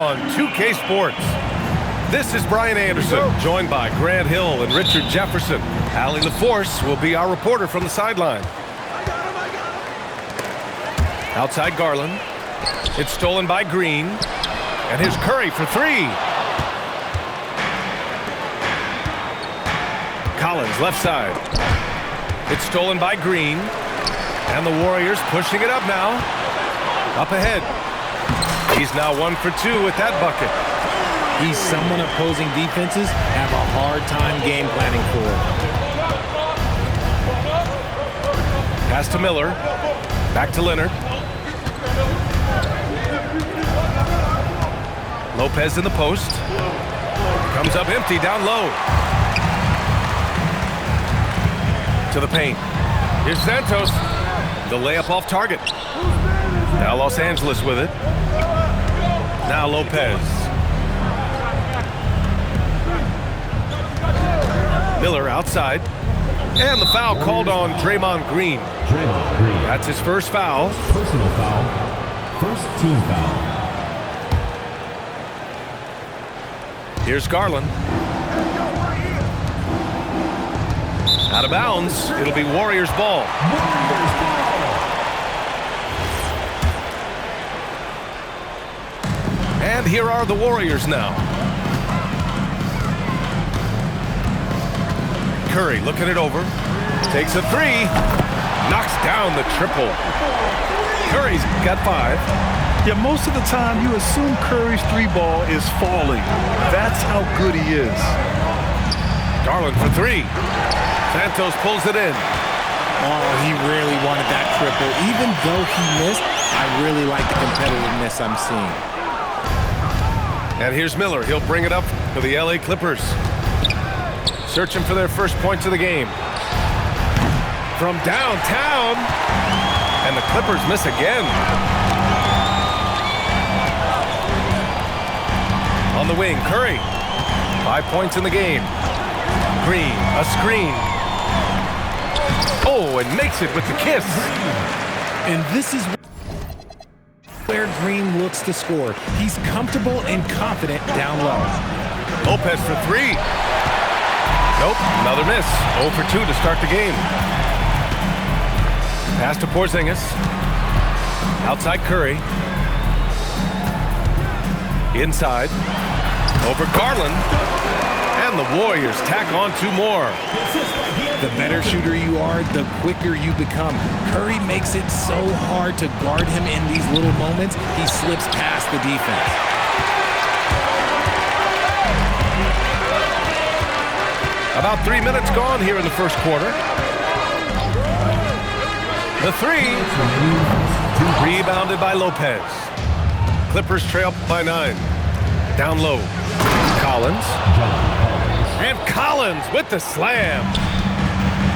On 2K Sports. This is Brian Anderson, joined by Grant Hill and Richard Jefferson. Allie LaForce will be our reporter from the sideline. Outside Garland. It's stolen by Green. And here's Curry for three. Collins, left side. It's stolen by Green. And the Warriors pushing it up now. Up ahead. He's now 1 for 2 with that bucket. He's someone opposing defenses have a hard time game planning for. Pass to Miller. Back to Leonard. Lopez in the post. Comes up empty down low. To the paint. Here's Santos. The layup off target. Now Los Angeles with it. Now Lopez. Miller outside. And the foul called on Draymond Green. That's his first foul. Personal foul. First team foul. Here's Garland. Out of bounds. It'll be Warriors ball. And here are the Warriors now. Curry looking it over. Takes a three. Knocks down the triple. Curry's got 5. Yeah, most of the time you assume Curry's three ball is falling. That's how good he is. Garland for 3. Santos pulls it in. Oh, he really wanted that triple. Even though he missed, I really like the competitiveness I'm seeing. And here's Miller. He'll bring it up for the LA Clippers. Searching for their first points of the game. From downtown. And the Clippers miss again. On the wing, Curry. 5 points in the game. Green, a screen. Oh, and makes it with the kiss. And this is where Green looks to score. He's comfortable and confident down low. Lopez for 3. Nope, another miss. 0 for 2 to start the game. Pass to Porzingis. Outside Curry. Inside. Over Garland. And the Warriors tack on 2 more. The better shooter you are, the quicker you become. Curry makes it so hard to guard him in these little moments. He slips past the defense. About 3 minutes gone here in the first quarter. The 3. Rebounded by Lopez. Clippers trail by 9. Down low. Collins. And Collins with the slam.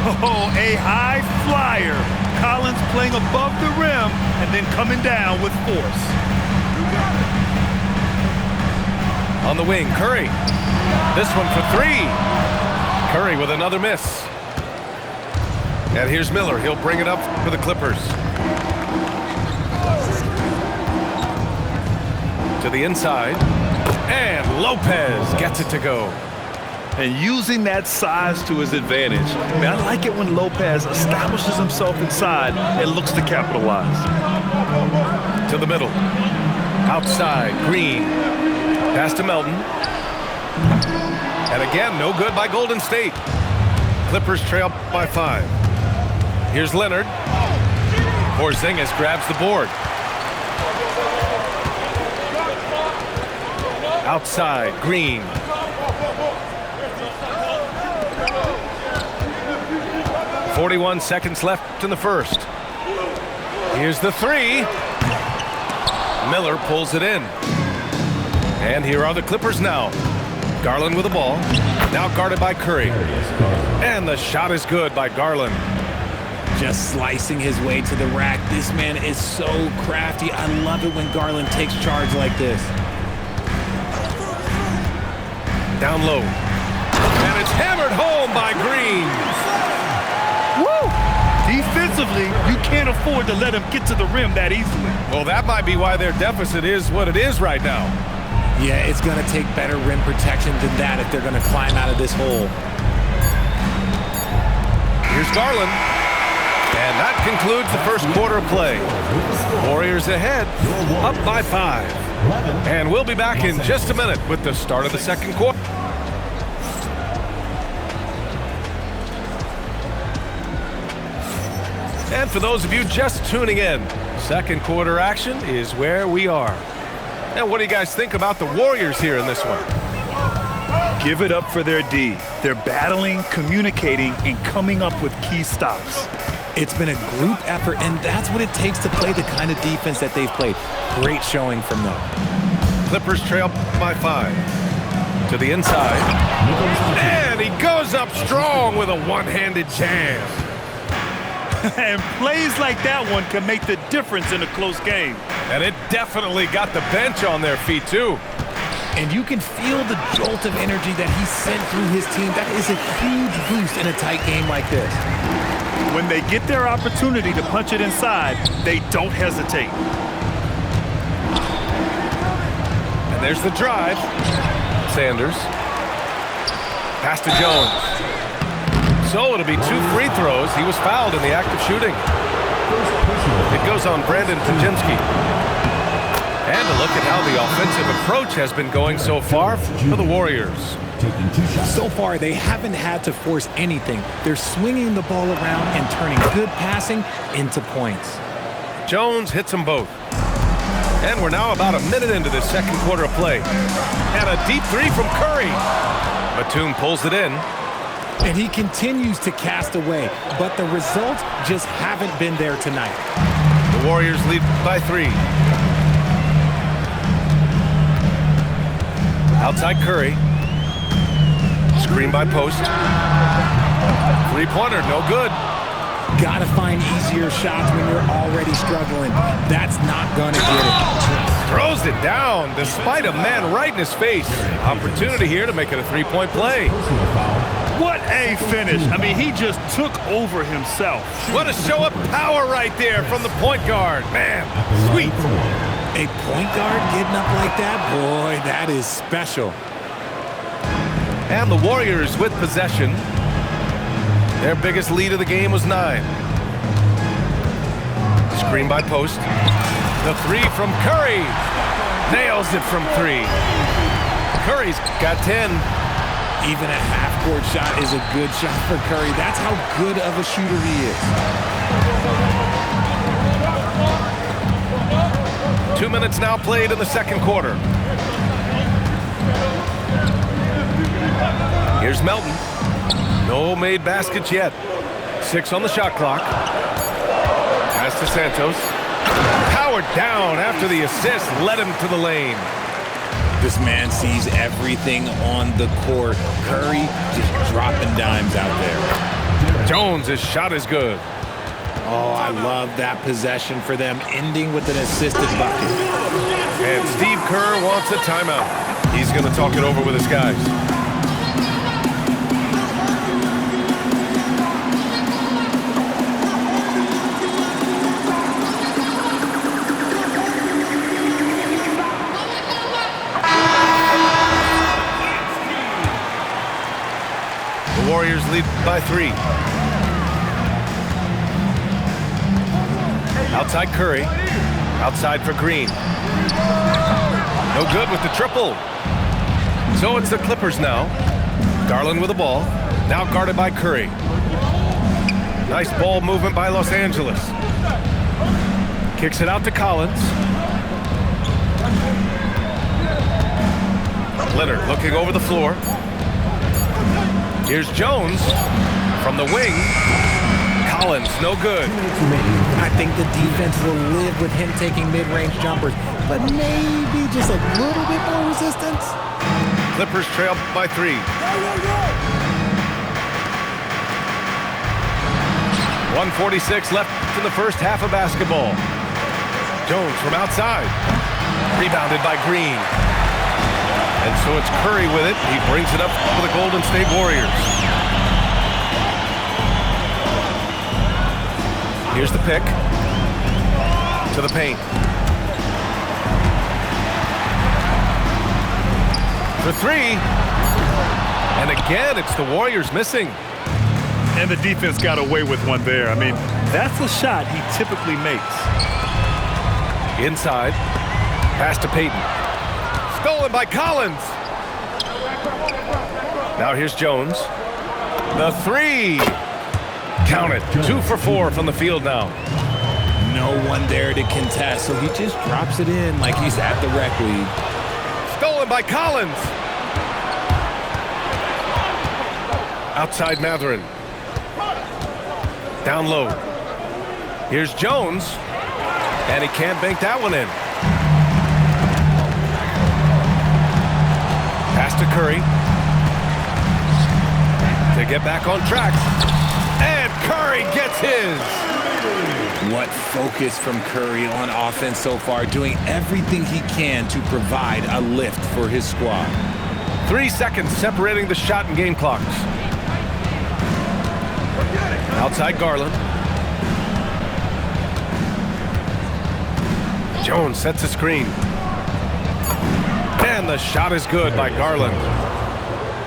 Oh, a high flyer. Collins playing above the rim and then coming down with force. On the wing, Curry. This one for 3. Curry with another miss. And here's Miller. He'll bring it up for the Clippers. To the inside. And Lopez gets it to go. And using that size to his advantage. Man, I like it when Lopez establishes himself inside and looks to capitalize. To the middle. Outside, Green. Pass to Melton. And again, no good by Golden State. Clippers trail by 5. Here's Leonard. Porzingis grabs the board. Outside, Green. .41 seconds left in the first. Here's the 3. Miller pulls it in. And here are the Clippers now. Garland with the ball. Now guarded by Curry. And the shot is good by Garland. Just slicing his way to the rack. This man is so crafty. I love it when Garland takes charge like this. Down low. And it's hammered home by Green. Woo! Defensively, you can't afford to let him get to the rim that easily. Well, that might be why their deficit is what it is right now. Yeah, it's going to take better rim protection than that if they're going to climb out of this hole. Here's Garland. And that concludes the first quarter of play. Warriors ahead, up by 5. And we'll be back in just a minute with the start of the second quarter. And for those of you just tuning in, second quarter action is where we are. And what do you guys think about the Warriors here in this one? Give it up for their D. They're battling, communicating, and coming up with key stops. It's been a group effort, and that's what it takes to play the kind of defense that they've played. Great showing from them. Clippers trail by 5. To the inside. And he goes up strong with a one-handed jam. And plays like that one can make the difference in a close game. And it definitely got the bench on their feet, too. And you can feel the jolt of energy that he sent through his team. That is a huge boost in a tight game like this. When they get their opportunity to punch it inside, they don't hesitate. And there's the drive. Sanders. Pass to Jones. So it'll be 2 free throws. He was fouled in the act of shooting. It goes on Brandon Pajinski. And a look at how the offensive approach has been going so far for the Warriors. So far, they haven't had to force anything. They're swinging the ball around and turning good passing into points. Jones hits them both. And we're now about a minute into this second quarter of play. And a deep 3 from Curry. Batum pulls it in. And he continues to cast away, but the results just haven't been there tonight. The Warriors lead by 3. Outside Curry. Screen by post. 3-pointer, no good. Gotta find easier shots when you're already struggling. That's not gonna get it. Throws it down despite a man right in his face. Opportunity here to make it a 3-point play. What a finish. I mean, he just took over himself. What a show of power right there from the point guard. Man, sweet. A point guard getting up like that? Boy, that is special. And the Warriors with possession. Their biggest lead of the game was 9. Screen by post. The 3 from Curry. Nails it from 3. Curry's got 10. Even a half-court shot is a good shot for Curry. That's how good of a shooter he is. 2 minutes now played in the second quarter. Here's Melton. No made baskets yet. 6 on the shot clock. Pass to Santos. Powered down after the assist led him to the lane. This man sees everything on the court. Curry just dropping dimes out there. Jones' shot is good. Oh, I love that possession for them, ending with an assisted bucket. And Steve Kerr wants a timeout. He's going to talk it over with his guys. The Warriors lead by 3. Outside Curry. Outside for Green. No good with the triple. So it's the Clippers now. Garland with the ball. Now guarded by Curry. Nice ball movement by Los Angeles. Kicks it out to Collins. Leonard looking over the floor. Here's Jones from the wing. Collins, no good. I think the defense will live with him taking mid-range jumpers, but maybe just a little bit more resistance. Clippers trail by 3. 1:46 left in the first half of basketball. Jones from outside. Rebounded by Green. And so it's Curry with it. He brings it up for the Golden State Warriors. Here's the pick. To the paint. for three. And again, it's the Warriors missing. And the defense got away with one there. I mean, that's a shot he typically makes. Inside. Pass to Payton. Stolen by Collins. Now here's Jones. The three. Count it. 2 for 4 from the field now. No one there to contest, so he just drops it in like he's at the rec league. Stolen by Collins. Outside Matherin. Down low. Here's Jones. And he can't bank that one in. Pass to Curry. To get back on track. And Curry gets his. What focus from Curry on offense so far, doing everything he can to provide a lift for his squad. 3 seconds separating the shot and game clocks. Outside Garland. Jones sets a screen. And the shot is good by Garland.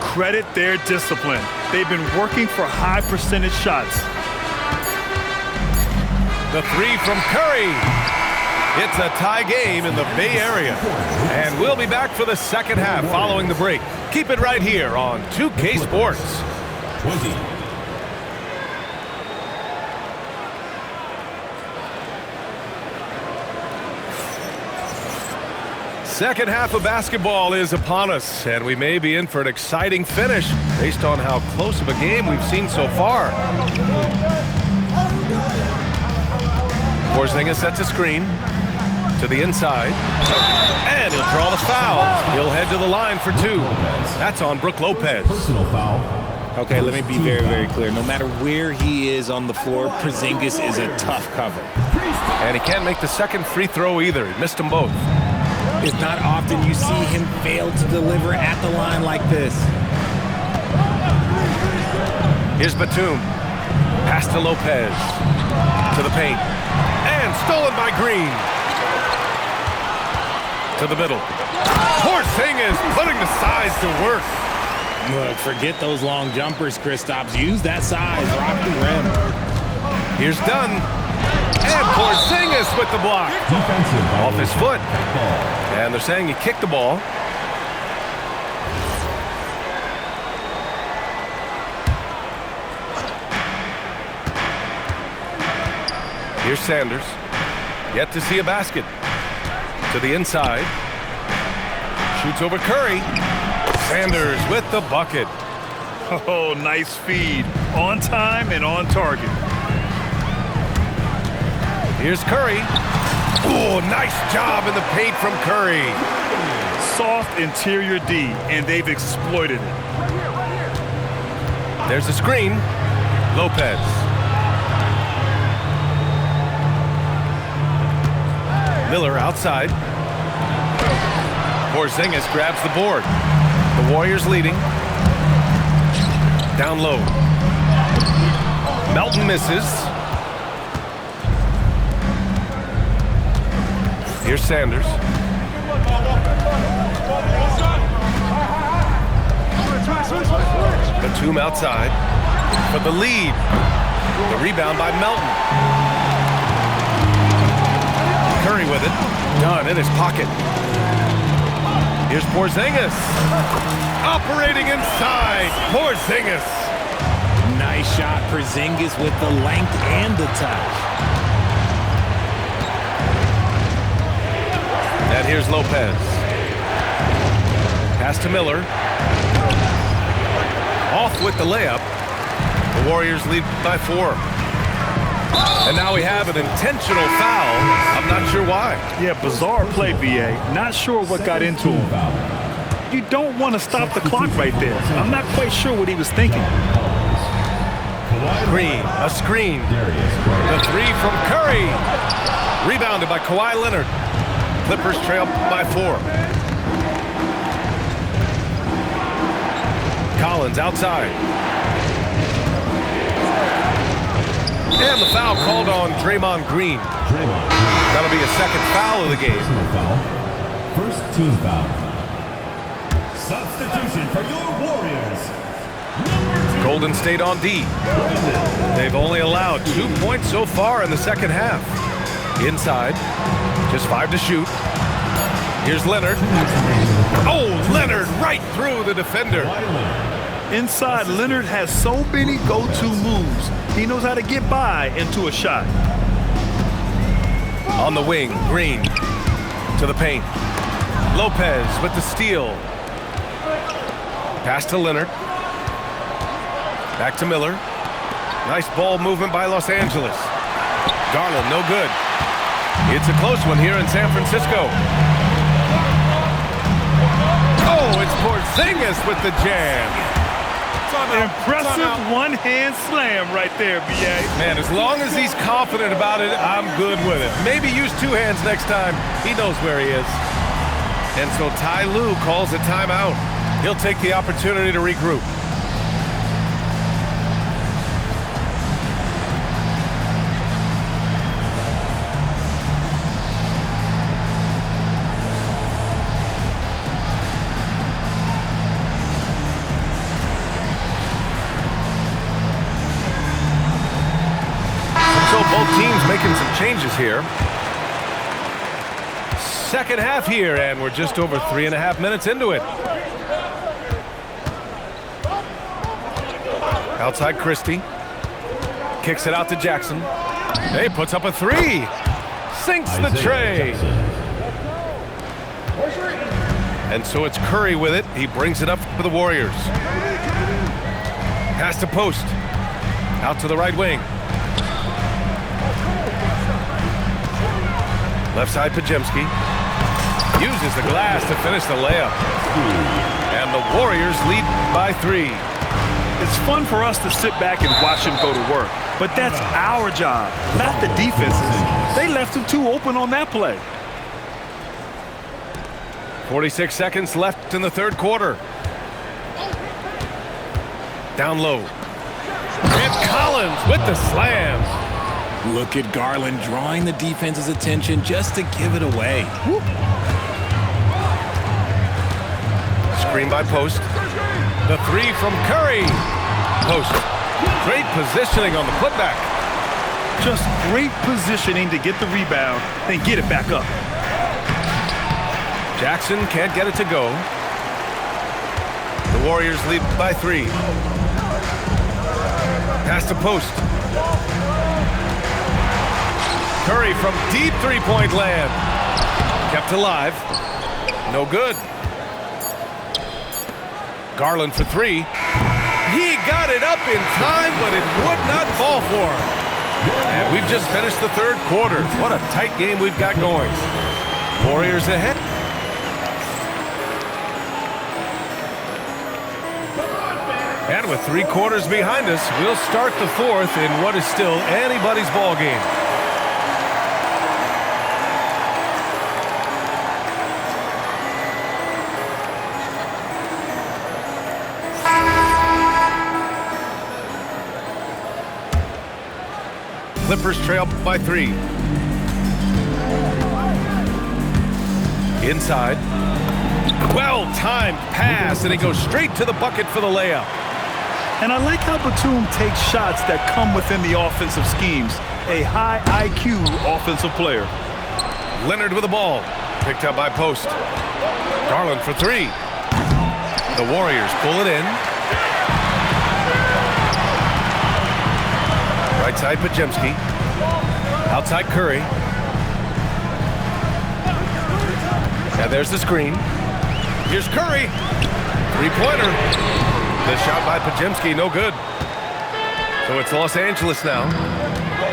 Credit their discipline. They've been working for high percentage shots. The three from Curry. It's a tie game in the Bay Area. And we'll be back for the second half following the break. Keep it right here on 2K Sports. 20. Second half of basketball is upon us, and we may be in for an exciting finish based on how close of a game we've seen so far. Porzingis sets a screen to the inside, and he'll draw the foul. He'll head to the line for 2. That's on Brook Lopez. Personal foul. Okay, let me be very, very clear. No matter where he is on the floor, Porzingis is a tough cover. And he can't make the second free throw either. He missed them both. It's not often you see him fail to deliver at the line like this. Here's Batum. Pass to Lopez. To the paint. And stolen by Green. To the middle. Porzingis putting the size to work. Look, forget those long jumpers, Kristaps. Use that size. Rock the rim. Here's Dunn. And Porzingis with the block. Defensive Off his foot. ball. And they're saying he kicked the ball. Here's Sanders. Yet to see a basket. To the inside. Shoots over Curry. Sanders with the bucket. Oh, nice feed. On time and on target. Here's Curry. Oh, nice job in the paint from Curry. Soft interior D, and they've exploited it. There's a screen. Lopez. Miller outside. Porzingis grabs the board. The Warriors leading. Down low. Melton misses. Here's Sanders. Batum outside for the lead. The rebound by Melton. Curry with it. Dunn in his pocket. Here's Porzingis. Operating inside. Porzingis. Nice shot, Porzingis with the length and the touch. And here's Lopez. Pass to Miller. Off with the layup. The Warriors lead by 4. And now we have an intentional foul. I'm not sure why. Yeah, bizarre play, BA. Not sure what got into him. You don't want to stop the clock right there. I'm not quite sure what he was thinking. Green, a screen. The three from Curry. Rebounded by Kawhi Leonard. Clippers trail by 4. Collins outside. And the foul called on Draymond Green. That'll be a second foul of the game. Personal foul. First team foul. Substitution for your Warriors. Golden State on D. They've only allowed 2 points so far in the second half. Inside, just 5 to shoot. Here's Leonard. Oh, Leonard right through the defender. Inside, Leonard has so many go-to moves. He knows how to get by into a shot. On the wing, Green to the paint. Lopez with the steal. Pass to Leonard. Back to Miller. Nice ball movement by Los Angeles. Garland, no good. It's a close one here in San Francisco. Oh, it's Porzingis with the jam. Impressive one-hand slam right there, B.A. Man, as long as he's confident about it, I'm good with it. Maybe use 2 hands next time. He knows where he is. And so Ty Lue calls a timeout. He'll take the opportunity to regroup. Both teams making some changes here. Second half here, and we're just over 3.5 minutes into it. Outside Christie. Kicks it out to Jackson. Hey, puts up a 3. Sinks the tray. And so it's Curry with it. He brings it up for the Warriors. Pass to post. Out to the right wing. Left side, Pajemski uses the glass to finish the layup. And the Warriors lead by 3. It's fun for us to sit back and watch him go to work, but that's our job, not the defense's. They left him too open on that play. 46 seconds left in the third quarter. Down low. And Collins with the slam. Look at Garland drawing the defense's attention just to give it away. Whoop. Screen by Post. The 3 from Curry. Post. Great positioning on the putback. Just great positioning to get the rebound, then get it back up. Jackson can't get it to go. The Warriors lead by 3. Pass to Post. Curry from deep three-point land. Kept alive. No good. Garland for 3. He got it up in time, but it would not fall for him. And we've just finished the third quarter. What a tight game we've got going. Warriors ahead. And with 3 quarters behind us, we'll start the fourth in what is still anybody's ball game. Clippers trail by 3. Inside. Well-timed pass, and he goes straight to the bucket for the layup. And I like how Batum takes shots that come within the offensive schemes. A high IQ offensive player. Leonard with the ball. Picked up by Post. Garland for 3. The Warriors pull it in. Right side, Pajemski. Outside, Curry. And there's the screen. Here's Curry. 3-pointer. The shot by Pajemski, no good. So it's Los Angeles now.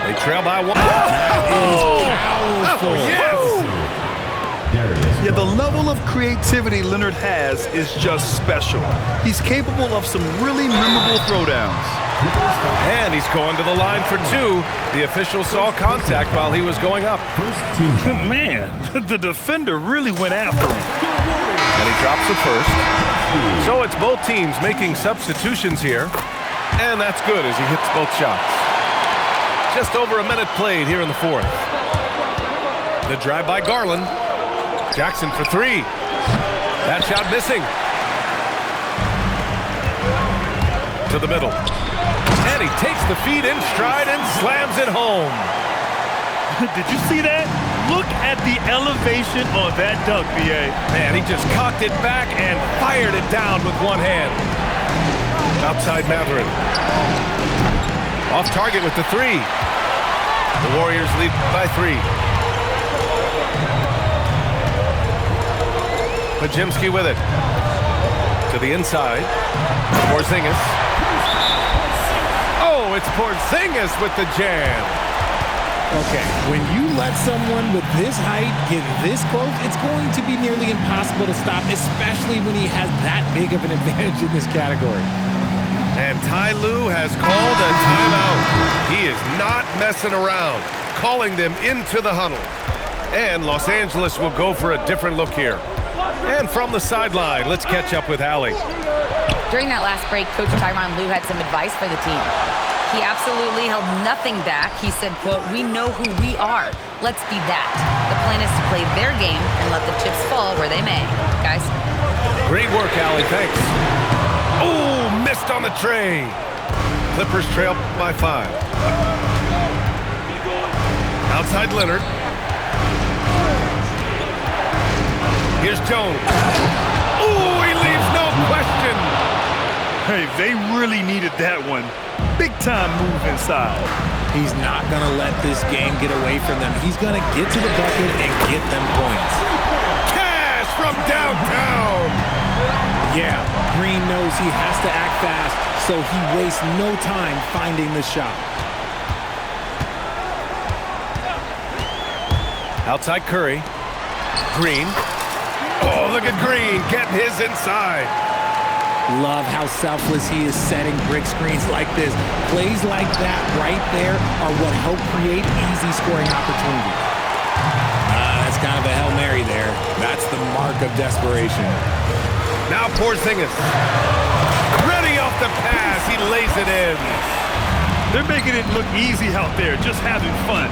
They trail by 1. Oh, yes! Yeah, the level of creativity Leonard has is just special. He's capable of some really memorable throwdowns. And he's going to the line for 2. The official saw contact while he was going up. Man, the defender really went after him. And he drops the first. So it's both teams making substitutions here. And that's good as he hits both shots. Just over a minute played here in the fourth. The drive by Garland. Jackson for 3. That shot missing. to the middle. And he takes the feed in stride and slams it home. Did you see that? Look at the elevation on that dunk, B.A. Man, he just cocked it back and fired it down with one hand. Outside Matherin. Off target with the three. The Warriors lead by 3. Pajimski with it. To the inside. Porzingis. Oh, it's Porzingis with the jam. Okay, when you let someone with this height get this close, it's going to be nearly impossible to stop, especially when he has that big of an advantage in this category. And Ty Lue has called a timeout. He is not messing around, calling them into the huddle. And Los Angeles will go for a different look here. And from the sideline, let's catch up with Allie. During that last break, Coach Tyronn Lue had some advice for the team. He absolutely held nothing back. He said, quote, "We know who we are. Let's be that." The plan is to play their game and let the chips fall where they may. Guys. Great work, Allie. Thanks. Oh, missed on the tray. Clippers trail by 5. Outside Leonard. Here's Jones. Oh, he leaves no question. Hey, they really needed that one. Big time move inside. He's not going to let this game get away from them. He's going to get to the bucket and get them points. Cash from downtown. Yeah, Green knows he has to act fast, so he wastes no time finding the shot. Outside Curry. Green. Oh, look at Green getting his inside. Love how selfless he is setting brick screens like this. Plays like that right there are what help create easy scoring opportunities. That's kind of a Hail Mary there. That's the mark of desperation. Now Porzingis. Ready off the pass. He lays it in. They're making it look easy out there, just having fun.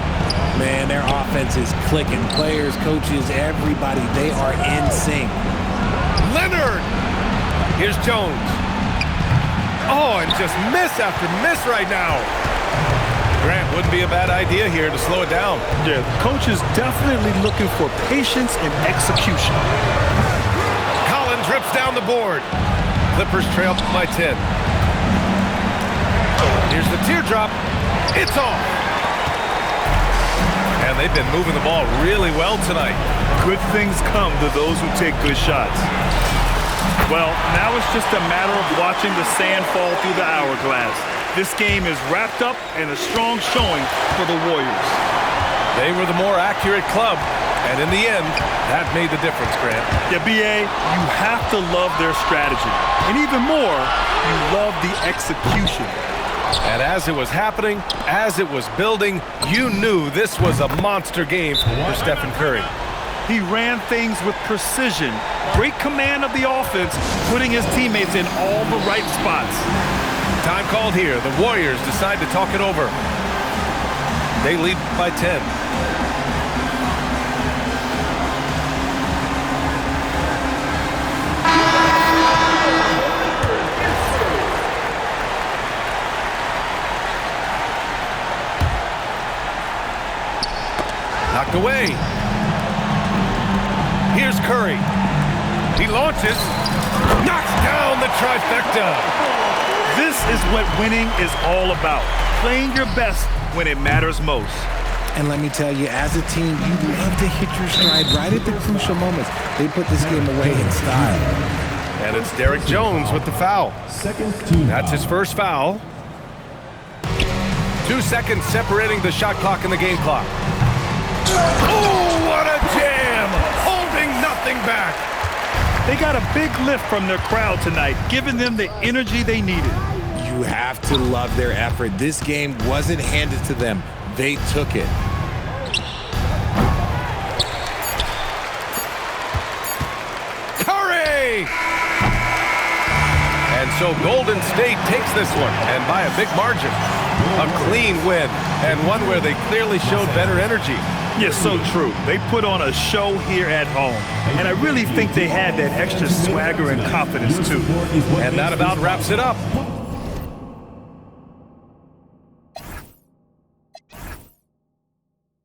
Man, their offense is clicking. Players, coaches, everybody, they are in sync. Leonard. Here's Jones. Oh, and just miss after miss right now. Grant, wouldn't be a bad idea here to slow it down. Yeah, the coach is definitely looking for patience and execution. Collins rips down the board. Clippers trail by 10. Here's the teardrop. It's off. And they've been moving the ball really well tonight. Good things come to those who take good shots. Well, now it's just a matter of watching the sand fall through the hourglass. This game is wrapped up in a strong showing for the Warriors. They were the more accurate club, and in the end, that made the difference, Grant. Yeah, B.A., you have to love their strategy. And even more, you love the execution. And as it was happening, as it was building, you knew this was a monster game for Stephen Curry. He ran things with precision. Great command of the offense, putting his teammates in all the right spots. Time called here. The Warriors decide to talk it over. They lead by 10. Knocked away. Here's Curry. He launches. Knocks down the trifecta. This is what winning is all about. Playing your best when it matters most. And let me tell you, as a team, you love to hit your stride right at the crucial moments. They put this game away in style. And it's Derek Jones with the foul. That's his first foul. 2 seconds separating the shot clock and the game clock. Oh, what a jam! Holding nothing back. They got a big lift from their crowd tonight, giving them the energy they needed. You have to love their effort. This game wasn't handed to them. They took it. Curry! And so Golden State takes this one, and by a big margin. A clean win, and one where they clearly showed better energy. Yes, so true. They put on a show here at home. And I really think they had that extra swagger and confidence, too. And that about wraps it up.